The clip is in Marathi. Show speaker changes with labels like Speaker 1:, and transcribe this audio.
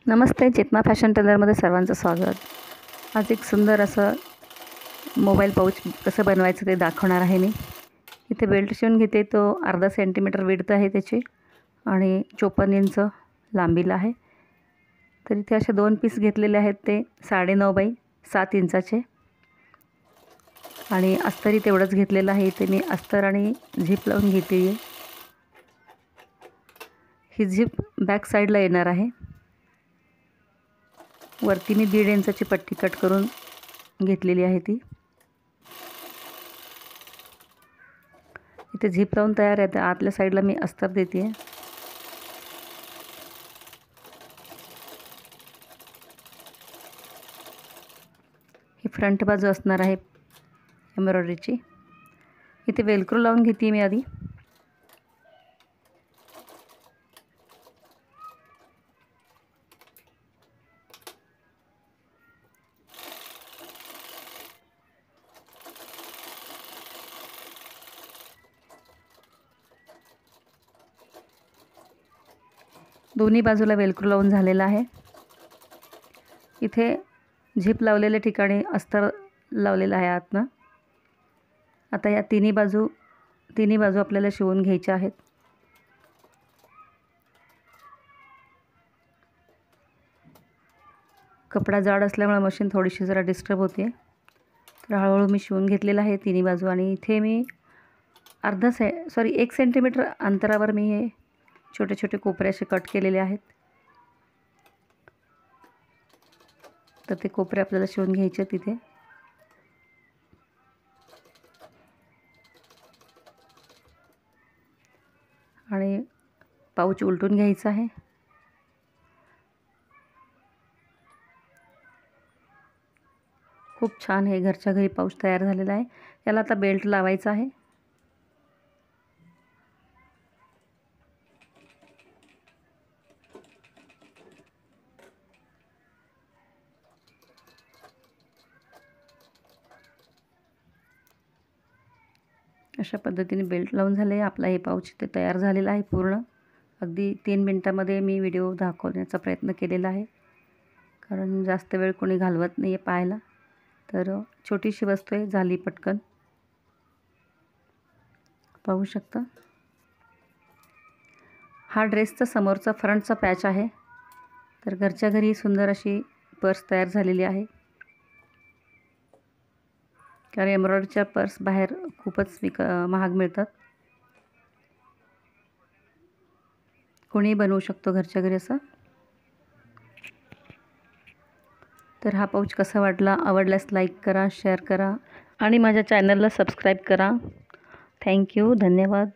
Speaker 1: नमस्ते, चेतना फॅशन टेलरमध्ये सर्वांचं स्वागत। आज एक सुंदर असं मोबाईल पाऊच कसं बनवायचं ते दाखवणार आहे मी। इथे बेल्ट शिवून घेते, तो अर्धा सेंटीमीटर विड्थ आहे त्याची आणि 54 इंच लांबीला आहे। तर इथे असे दोन पीस घेतलेले आहेत, ते 9.5 बाय 7 इंचाचे आणि अस्तरी तेवढंच घेतलेलं आहे। इथे मी अस्तर आणि झिप लावून घेते आहे। ही झिप बॅक साईडला येणार आहे। वरती मी 1.5 इंचाची पट्टी कट करून घेतलेली आहे ती। इथे झिप लावून तयार आहे। आतल्या साईडला मी अस्तर देते आहे। ही फ्रंट बाजू असणार आहे एम्ब्रॉयडरीची। इथे वेलक्रो लावून घेते मी आधी। दोन्ही बाजूला वेलक्रो लावून झालेला आहे। इथे झिप लावलेल्या ठिकाणी अस्तर लावलेलं आहे आतनं। आता या तिन्ही बाजू आपल्याला शिवून घ्यायच्या आहेत। कपडा जाड असल्यामुळे मशीन थोडीशी जरा डिस्टर्ब होते, तर हळूहळू मी शिवून घेतलेला आहे तिन्ही बाजू। आणि इथे मी 1 सेंटीमीटर अंतरावर मी हे छोटे छोटे कोपरे असे कट केलेले आहेत। तर ते कोपरे आपल्याला शिवून घ्यायचे तिथे। आणि पाऊच उलटून घ्यायचा आहे। खूप छान हे घरच्या घरी पाऊच तयार झालेला आहे। याला आता बेल्ट लावायचा आहे। अशा पद्धतीने बेल्ट लावून झाले। आपला हे पाऊच ते तयार झालेला आहे पूर्ण। अगदी 3 मिनिटांमध्ये मी व्हिडिओ दाखवण्याचा प्रयत्न केलेला आहे, कारण जास्त वेळ कोणी घालवत नाही आहे पाहायला। तर छोटीशी वस्तू आहे, झाली पटकन। पाहू शकता, हा ड्रेसचा समोरचा फ्रंटचा पॅच आहे। तर घरच्या घरी सुंदर अशी पर्स तयार झालेली आहे, कारण एम्ब्रॉयडरीच्या पर्स बाहेर खूपच महाग मिळतात। कोणी बनवू शकतो घरच्या घरी असं। तर हा पाऊच कसा वाटला, आवडल्यास लाईक करा, शेअर करा आणि माझ्या चॅनलला सबस्क्राईब करा। थँक्यू, धन्यवाद।